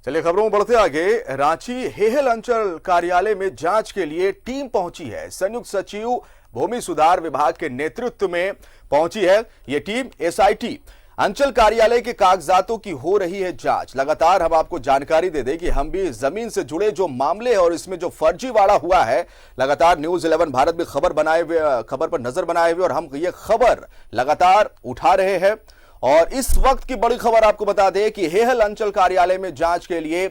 चलिए खबरों में बढ़ते आगे। रांची हेहल अंचल कार्यालय में जांच के लिए टीम पहुंची है। संयुक्त सचिव भूमि सुधार विभाग के नेतृत्व में पहुंची है ये टीम। एसआईटी अंचल कार्यालय के कागजातों की हो रही है जांच। लगातार हम आपको जानकारी दे दें कि हम भी जमीन से जुड़े जो मामले हैं और इसमें जो फर्जीवाड़ा हुआ है, लगातार न्यूज 11 भारत में खबर पर नजर बनाए हुए और हम ये खबर लगातार उठा रहे हैं। और इस वक्त की बड़ी खबर आपको बता दें कि हेहल अंचल कार्यालय में जांच के लिए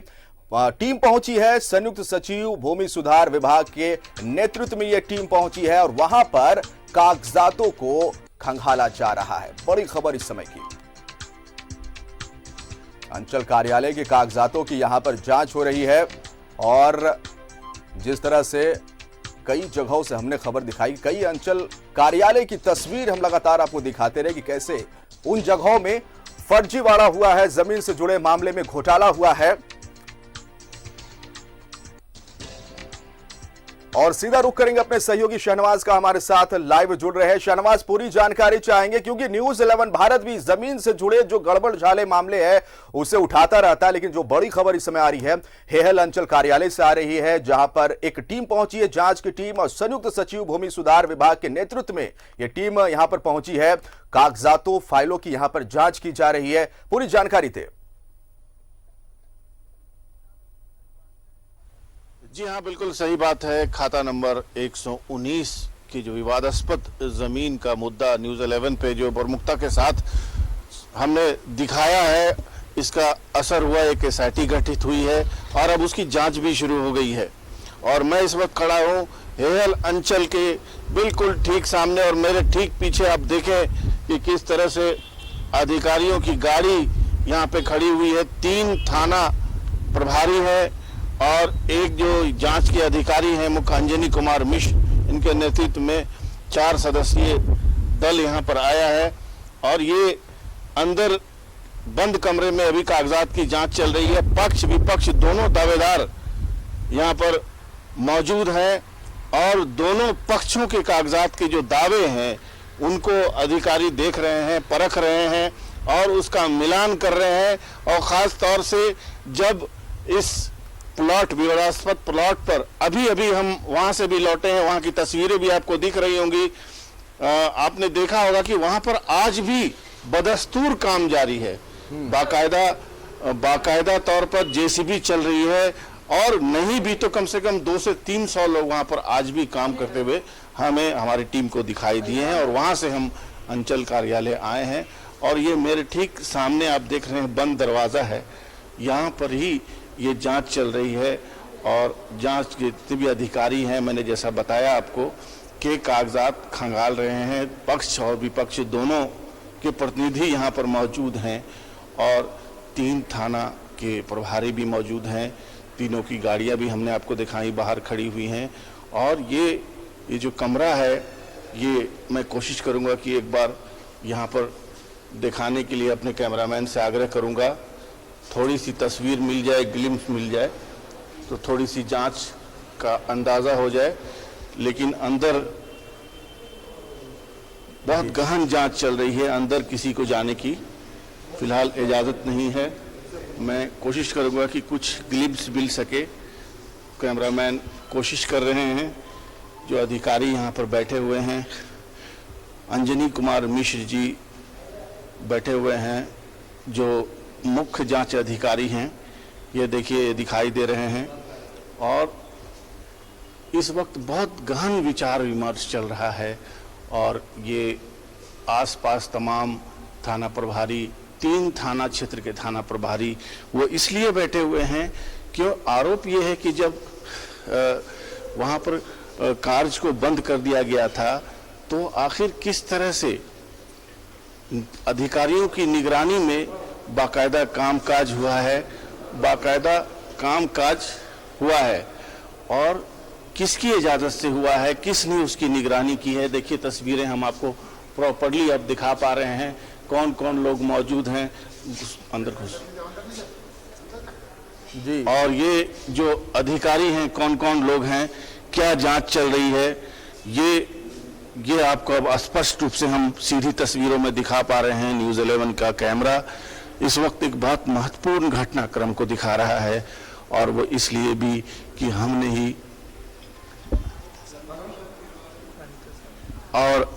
टीम पहुंची है। संयुक्त सचिव भूमि सुधार विभाग के नेतृत्व में यह टीम पहुंची है और वहां पर कागजातों को खंगाला जा रहा है। बड़ी खबर इस समय की, अंचल कार्यालय के कागजातों की यहां पर जांच हो रही है। और जिस तरह से कई जगहों से हमने खबर दिखाई, कई अंचल कार्यालय की तस्वीर हम लगातार आपको दिखाते रहे कि कैसे उन जगहों में फर्जीवाड़ा हुआ है, जमीन से जुड़े मामले में घोटाला हुआ है। और सीधा रुख करेंगे अपने सहयोगी शहनवाज का, हमारे साथ लाइव जुड़ रहे हैं। शहनवाज, पूरी जानकारी चाहेंगे क्योंकि न्यूज 11 भारत भी जमीन से जुड़े जो गड़बड़ झाले मामले हैं उसे उठाता रहता है। लेकिन जो बड़ी खबर इस समय आ रही है हेहल अंचल कार्यालय से आ रही है, जहां पर एक टीम पहुंची है, जांच की टीम, और संयुक्त सचिव भूमि सुधार विभाग के नेतृत्व में यह टीम यहां पर पहुंची है। कागजातों, फाइलों की यहां पर जांच की जा रही है। पूरी जानकारी दे। जी हाँ, बिल्कुल सही बात है। खाता नंबर 119 की जो विवादास्पद जमीन का मुद्दा न्यूज 11 पे जो प्रमुखता के साथ हमने दिखाया है, इसका असर हुआ। एक एसआईटी गठित हुई है और अब उसकी जांच भी शुरू हो गई है। और मैं इस वक्त खड़ा हूँ हेहल अंचल के बिल्कुल ठीक सामने और मेरे ठीक पीछे आप देखें कि किस तरह से अधिकारियों की गाड़ी यहाँ पे खड़ी हुई है। 3 थाना प्रभारी है और एक जो जांच के अधिकारी हैं मुख्य अंजनी कुमार मिश्र, इनके नेतृत्व में 4 सदस्यीय दल यहाँ पर आया है। और ये अंदर बंद कमरे में अभी कागजात की जांच चल रही है। पक्ष विपक्ष दोनों दावेदार यहाँ पर मौजूद हैं और दोनों पक्षों के कागजात के जो दावे हैं उनको अधिकारी देख रहे हैं, परख रहे हैं और उसका मिलान कर रहे हैं। और ख़ास तौर से जब इस प्लॉट, विवादास्पद प्लॉट पर अभी हम वहां से भी लौटे हैं, वहां की तस्वीरें भी आपको दिख रही होंगी। आपने देखा होगा कि वहां पर आज भी बदस्तूर काम जारी है। बाकायदा तौर पर जेसीबी चल रही है और नहीं भी तो कम से कम 200 से 300 लोग वहां पर आज भी काम करते हुए हमें, हमारी टीम को दिखाई दिए हैं। और वहां से हम अंचल कार्यालय आए हैं और ये मेरे ठीक सामने आप देख रहे हैं बंद दरवाजा है, यहाँ पर ही ये जांच चल रही है। और जांच के जितने भी अधिकारी हैं, मैंने जैसा बताया आपको, के कागजात खंगाल रहे हैं। पक्ष और विपक्ष दोनों के प्रतिनिधि यहाँ पर मौजूद हैं और 3 थाना के प्रभारी भी मौजूद हैं। तीनों की गाड़ियाँ भी हमने आपको दिखाई, बाहर खड़ी हुई हैं। और ये जो कमरा है, ये मैं कोशिश करूँगा कि एक बार यहाँ पर दिखाने के लिए अपने कैमरामैन से आग्रह करूँगा, थोड़ी सी तस्वीर मिल जाए, ग्लिम्स मिल जाए तो थोड़ी सी जांच का अंदाज़ा हो जाए। लेकिन अंदर बहुत गहन जांच चल रही है, अंदर किसी को जाने की फिलहाल इजाज़त नहीं है। मैं कोशिश करूंगा कि कुछ ग्लिम्स मिल सके। कैमरामैन कोशिश कर रहे हैं। जो अधिकारी यहाँ पर बैठे हुए हैं, अंजनी कुमार मिश्र जी बैठे हुए हैं, जो मुख्य जांच अधिकारी हैं, ये देखिए दिखाई दे रहे हैं। और इस वक्त बहुत गहन विचार विमर्श चल रहा है और ये आसपास तमाम थाना प्रभारी, 3 थाना क्षेत्र के थाना प्रभारी वो इसलिए बैठे हुए हैं क्यों आरोप ये है कि जब वहाँ पर कार्य को बंद कर दिया गया था तो आखिर किस तरह से अधिकारियों की निगरानी में बाकायदा कामकाज हुआ है, बाकायदा कामकाज हुआ है और किसकी इजाज़त से हुआ है, किसने उसकी निगरानी की है। देखिए तस्वीरें हम आपको प्रॉपर्ली अब दिखा पा रहे हैं, कौन कौन लोग मौजूद हैं। अंदर घुस जी। और ये जो अधिकारी हैं, कौन कौन लोग हैं, क्या जांच चल रही है, ये आपको अब स्पष्ट रूप से हम सीधी तस्वीरों में दिखा पा रहे हैं। न्यूज़ 11 का कैमरा इस वक्त एक बहुत महत्वपूर्ण घटनाक्रम को दिखा रहा है, और वो इसलिए भी कि हमने ही और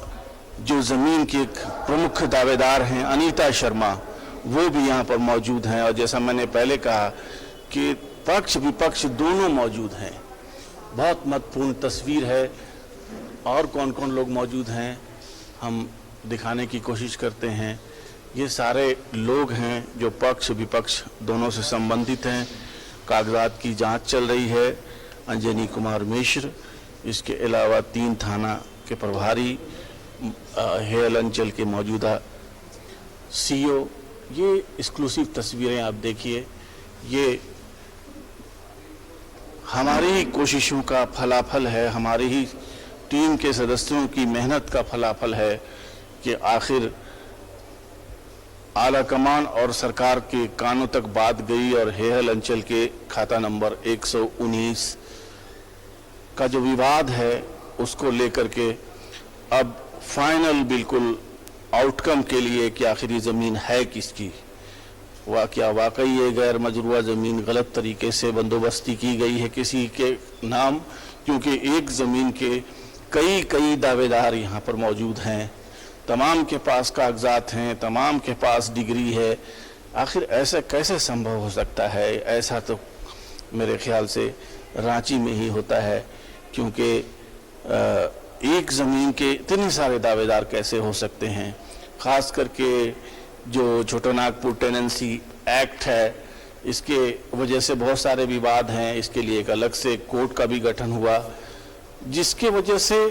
जो जमीन के एक प्रमुख दावेदार हैं अनीता शर्मा, वो भी यहाँ पर मौजूद हैं। और जैसा मैंने पहले कहा कि पक्ष विपक्ष दोनों मौजूद हैं। बहुत महत्वपूर्ण तस्वीर है। और कौन कौन लोग मौजूद हैं हम दिखाने की कोशिश करते हैं। ये सारे लोग हैं जो पक्ष विपक्ष दोनों से संबंधित हैं। कागजात की जांच चल रही है। अंजनी कुमार मिश्र, इसके अलावा 3 थाना के प्रभारी, हेयल अंचल के मौजूदा सीओ। ये एक्सक्लूसिव तस्वीरें आप देखिए। ये हमारी ही कोशिशों का फलाफल है, हमारी ही टीम के सदस्यों की मेहनत का फलाफल है कि आखिर आला कमान और सरकार के कानों तक बात गई और हेहल अंचल के खाता नंबर 119 का जो विवाद है उसको लेकर के अब फाइनल बिल्कुल आउटकम के लिए कि आखिर ये ज़मीन है किसकी, क्या वाकई ये गैर मजरूआ ज़मीन गलत तरीके से बंदोबस्ती की गई है किसी के नाम, क्योंकि एक ज़मीन के कई दावेदार यहाँ पर मौजूद हैं, तमाम के पास कागजात हैं, तमाम के पास डिग्री है। आखिर ऐसा कैसे संभव हो सकता है? ऐसा तो मेरे ख्याल से रांची में ही होता है, क्योंकि एक ज़मीन के इतने सारे दावेदार कैसे हो सकते हैं। ख़ास करके जो छोटानागपुर टेनेंसी एक्ट है, इसके वजह से बहुत सारे विवाद हैं। इसके लिए एक अलग से कोर्ट का भी गठन हुआ, जिसके वजह से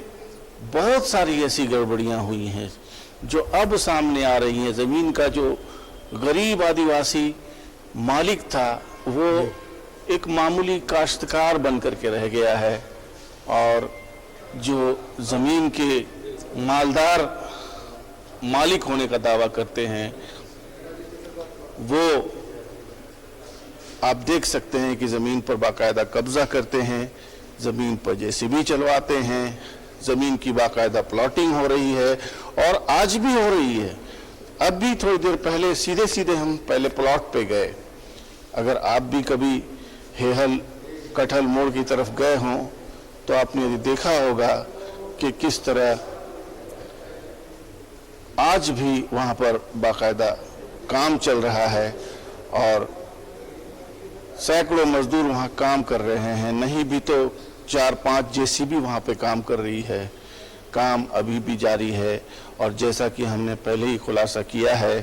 बहुत सारी ऐसी गड़बड़ियां हुई हैं जो अब सामने आ रही हैं। ज़मीन का जो गरीब आदिवासी मालिक था वो एक मामूली काश्तकार बन करके रह गया है, और जो ज़मीन के मालदार मालिक होने का दावा करते हैं वो आप देख सकते हैं कि ज़मीन पर बाकायदा कब्जा करते हैं, ज़मीन पर जेसीबी चलवाते हैं, ज़मीन की बाकायदा प्लॉटिंग हो रही है और आज भी हो रही है। अब भी थोड़ी देर पहले सीधे हम पहले प्लॉट पे गए। अगर आप भी कभी हेहल कटहल मोड़ की तरफ गए हों तो आपने देखा होगा कि किस तरह आज भी वहाँ पर बाकायदा काम चल रहा है और सैकड़ों मजदूर वहाँ काम कर रहे हैं। नहीं भी तो 4-5 जेसीबी वहाँ पे काम कर रही है। काम अभी भी जारी है। और जैसा कि हमने पहले ही खुलासा किया है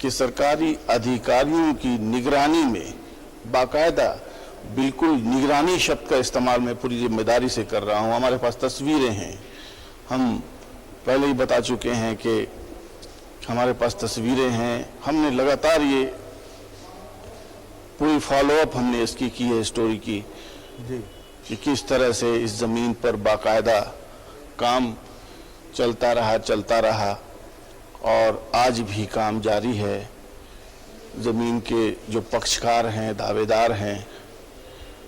कि सरकारी अधिकारियों की निगरानी में बाकायदा, बिल्कुल निगरानी शब्द का इस्तेमाल मैं पूरी जिम्मेदारी से कर रहा हूँ। हमारे पास तस्वीरें हैं, हम पहले ही बता चुके हैं कि हमारे पास तस्वीरें हैं। हमने लगातार ये पूरी फॉलोअप हमने इसकी की है, स्टोरी की जी, कि किस तरह से इस ज़मीन पर बाकायदा काम चलता रहा और आज भी काम जारी है। ज़मीन के जो पक्षकार हैं, दावेदार हैं,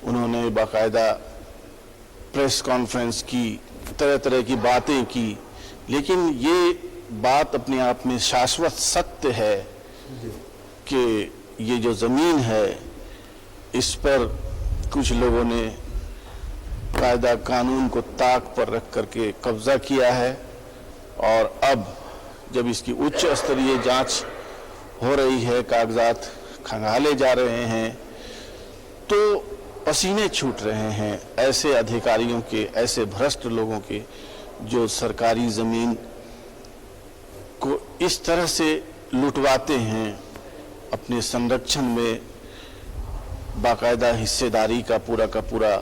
उन्होंने बाकायदा प्रेस कॉन्फ्रेंस की, तरह तरह की बातें की, लेकिन ये बात अपने आप में शाश्वत सत्य है कि ये जो ज़मीन है इस पर कुछ लोगों ने कायदा कानून को ताक पर रख करके कब्जा किया है। और अब जब इसकी उच्च स्तरीय जांच हो रही है, कागजात खंगाले जा रहे हैं, तो पसीने छूट रहे हैं ऐसे अधिकारियों के, ऐसे भ्रष्ट लोगों के जो सरकारी ज़मीन को इस तरह से लुटवाते हैं, अपने संरक्षण में बाकायदा हिस्सेदारी का पूरा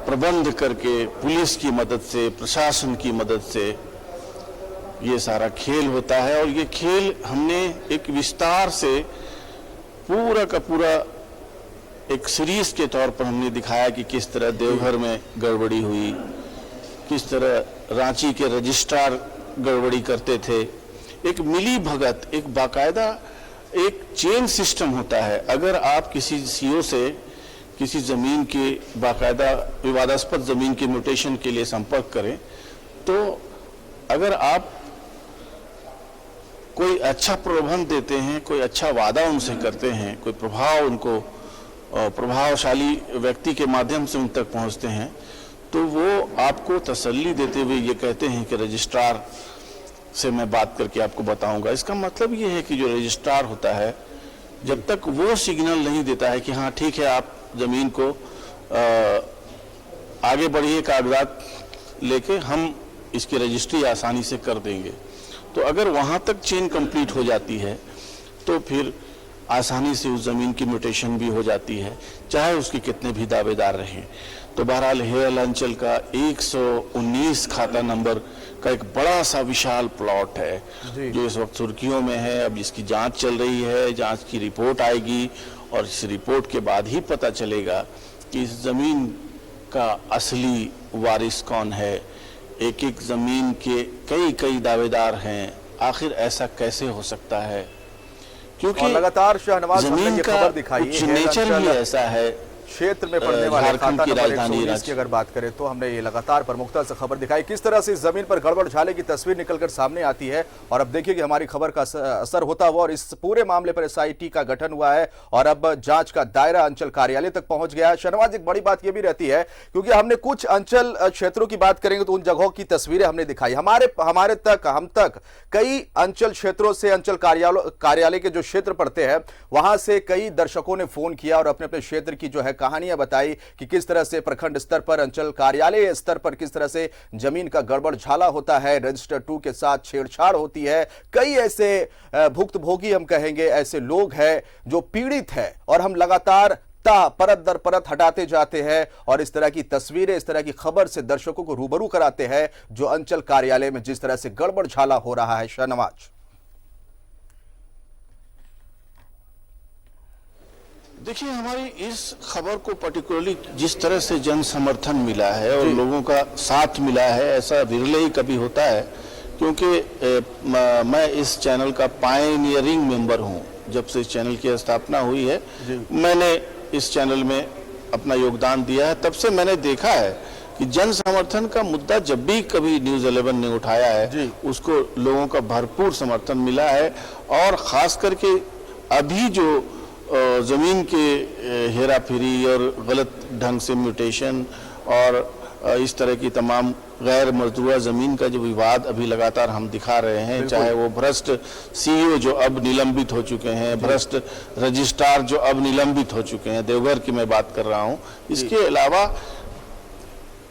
प्रबंध करके पुलिस की मदद से, प्रशासन की मदद से ये सारा खेल होता है। और ये खेल हमने एक विस्तार से पूरा का पूरा एक सीरीज के तौर पर हमने दिखाया कि किस तरह देवघर में गड़बड़ी हुई, किस तरह रांची के रजिस्ट्रार गड़बड़ी करते थे। एक मिली भगत, एक बाकायदा एक चेन सिस्टम होता है। अगर आप किसी सीओ से किसी ज़मीन के बाकायदा विवादास्पद ज़मीन के म्यूटेशन के लिए संपर्क करें, तो अगर आप कोई अच्छा प्रलोभन देते हैं, कोई अच्छा वादा उनसे करते हैं, कोई प्रभाव उनको प्रभावशाली व्यक्ति के माध्यम से उन तक पहुंचते हैं, तो वो आपको तसल्ली देते हुए ये कहते हैं कि रजिस्ट्रार से मैं बात करके आपको बताऊंगा। इसका मतलब ये है कि जो रजिस्ट्रार होता है, जब तक वो सिग्नल नहीं देता है कि हाँ ठीक है, आप जमीन को आगे बढ़िए, कागजात लेके हम इसकी रजिस्ट्री आसानी से कर देंगे, तो अगर वहां तक चेन कंप्लीट हो जाती है तो फिर आसानी से उस जमीन की म्यूटेशन भी हो जाती है, चाहे उसके कितने भी दावेदार रहें। तो बहरहाल हेयल अंचल का 119 खाता नंबर का एक बड़ा सा विशाल प्लॉट है जो इस वक्त सुर्खियों में है। अब इसकी जांच चल रही है, जांच की रिपोर्ट आएगी और इस रिपोर्ट के बाद ही पता चलेगा कि इस जमीन का असली वारिस कौन है। एक एक जमीन के कई कई दावेदार हैं, आखिर ऐसा कैसे हो सकता है? क्योंकि लगातार शहनवाज जमीन का कुछ नेचर ही ऐसा है। क्षेत्र में पड़ने वाले झारखंड खाता की नंबर राजधानी 119 की अगर बात करें तो हमने ये लगातार प्रमुखता से खबर दिखाई, किस तरह से इस जमीन पर गड़बड़ झाले की तस्वीर निकलकर सामने आती है। और अब देखिए कि हमारी खबर का असर होता हुआ और इस पूरे मामले पर एसआईटी का गठन हुआ है और अब जांच का दायरा अंचल कार्यालय तक पहुंच गया है। शहनवाज, एक बड़ी बात यह भी रहती है क्योंकि हमने कुछ अंचल क्षेत्रों की बात करेंगे तो उन जगहों की तस्वीरें हमने दिखाई, हमारे तक हम तक कई अंचल क्षेत्रों से, अंचल कार्यालय के जो क्षेत्र पड़ते हैं वहां से कई दर्शकों ने फोन किया और अपने अपने क्षेत्र की जो है कहानियां बताई कि किस तरह से प्रखंड स्तर पर, अंचल कार्यालय स्तर पर किस तरह से जमीन का गड़बड़ झाला होता है, रजिस्टर 2 के साथ छेड़छाड़ होती है। कई ऐसे भुक्तभोगी हम कहेंगे, ऐसे लोग हैं जो पीड़ित है और हम लगातार परत दर परत हटाते जाते हैं और इस तरह की तस्वीरें, इस तरह की खबर से दर्शकों को रूबरू कराते हैं जो अंचल कार्यालय में जिस तरह से गड़बड़ झाला हो रहा है। शहनवाज, देखिए, हमारी इस खबर को पर्टिकुलरली जिस तरह से जन समर्थन मिला है और लोगों का साथ मिला है, ऐसा विरले ही कभी होता है। क्योंकि मैं इस चैनल का पायनियरिंग मेंबर हूं। जब से इस चैनल की स्थापना हुई है, मैंने इस चैनल में अपना योगदान दिया है। तब से मैंने देखा है कि जन समर्थन का मुद्दा जब भी कभी न्यूज़ 11 ने उठाया है, उसको लोगों का भरपूर समर्थन मिला है। और खास करके अभी जो जमीन के हेरा फेरी और गलत ढंग से म्यूटेशन और इस तरह की तमाम गैर मजदूरा जमीन का जो विवाद अभी लगातार हम दिखा रहे हैं, चाहे वो भ्रष्ट सीईओ जो अब निलंबित हो चुके हैं, भ्रष्ट रजिस्ट्रार जो अब निलंबित हो चुके हैं, देवघर की मैं बात कर रहा हूं, इसके अलावा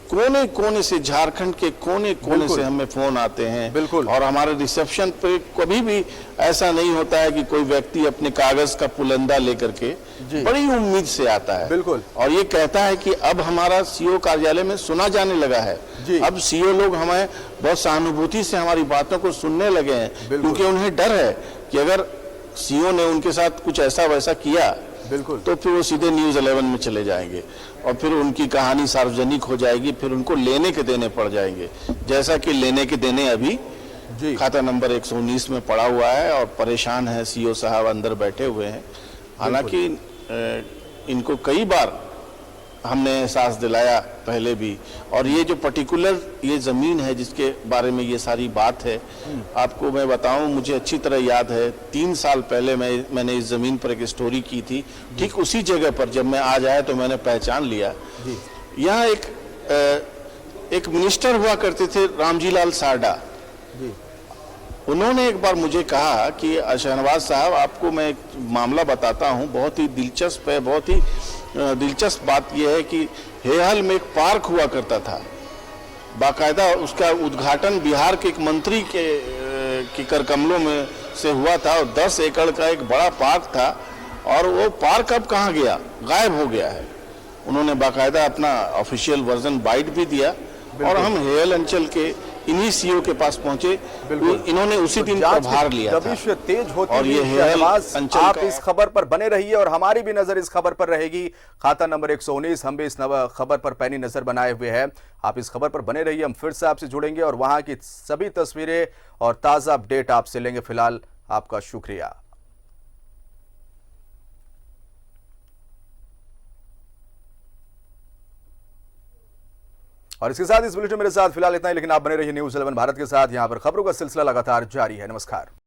कोने कोने से, झारखंड के कोने कोने से हमें फोन आते हैं। बिल्कुल। और हमारे रिसेप्शन पे कभी भी ऐसा नहीं होता है कि कोई व्यक्ति अपने कागज का पुलंदा लेकर के बड़ी उम्मीद से आता है। बिल्कुल। और ये कहता है कि अब हमारा सीओ कार्यालय में सुना जाने लगा है। अब सीओ लोग हमें बहुत सहानुभूति से हमारी बातों को सुनने लगे हैं, क्योंकि उन्हें डर है कि अगर सीओ ने उनके साथ कुछ ऐसा वैसा किया तो फिर वो सीधे न्यूज़ 11 में चले जाएंगे और फिर उनकी कहानी सार्वजनिक हो जाएगी, फिर उनको लेने के देने पड़ जाएंगे। जैसा कि लेने के देने अभी खाता नंबर 119 में पड़ा हुआ है और परेशान है सीओ साहब, अंदर बैठे हुए हैं। हालांकि इनको कई बार हमने एहसास दिलाया पहले भी। और ये जो पर्टिकुलर ये ज़मीन है जिसके बारे में ये सारी बात है, आपको मैं बताऊं, मुझे अच्छी तरह याद है 3 साल पहले मैंने इस ज़मीन पर एक स्टोरी की थी। ठीक उसी जगह पर जब मैं आज आया तो मैंने पहचान लिया। यहाँ एक मिनिस्टर हुआ करते थे, रामजी लाल सारडा। उन्होंने एक बार मुझे कहा कि शहनवाज साहब, आपको मैं एक मामला बताता हूँ, बहुत ही दिलचस्प है। बहुत ही दिलचस्प बात यह है कि हेहल में एक पार्क हुआ करता था, बाकायदा उसका उद्घाटन बिहार के एक मंत्री के करकमलों में से हुआ था और 10 एकड़ का एक बड़ा पार्क था और वो पार्क अब कहाँ गया, गायब हो गया है। उन्होंने बाकायदा अपना ऑफिशियल वर्जन बाइट भी दिया और हम हेहल अंचल के इन्हीं सीओ के पास पहुंचे। इन्होंने उसी दिन प्रभार लिया था। तेज होती और ये आप इस खबर पर बने रहिए और हमारी भी नजर इस खबर पर रहेगी। खाता नंबर 119, हम भी इस खबर पर पैनी नजर बनाए हुए हैं। आप इस खबर पर बने रहिए, हम फिर से आपसे जुड़ेंगे और वहां की सभी तस्वीरें और ताजा अपडेट आपसे लेंगे। फिलहाल आपका शुक्रिया। और इसके साथ इस बुलेटिन मेरे साथ फिलहाल इतना ही, लेकिन आप बने रहिए न्यूज़ 11 भारत के साथ। यहां पर खबरों का सिलसिला लगातार जारी है। नमस्कार।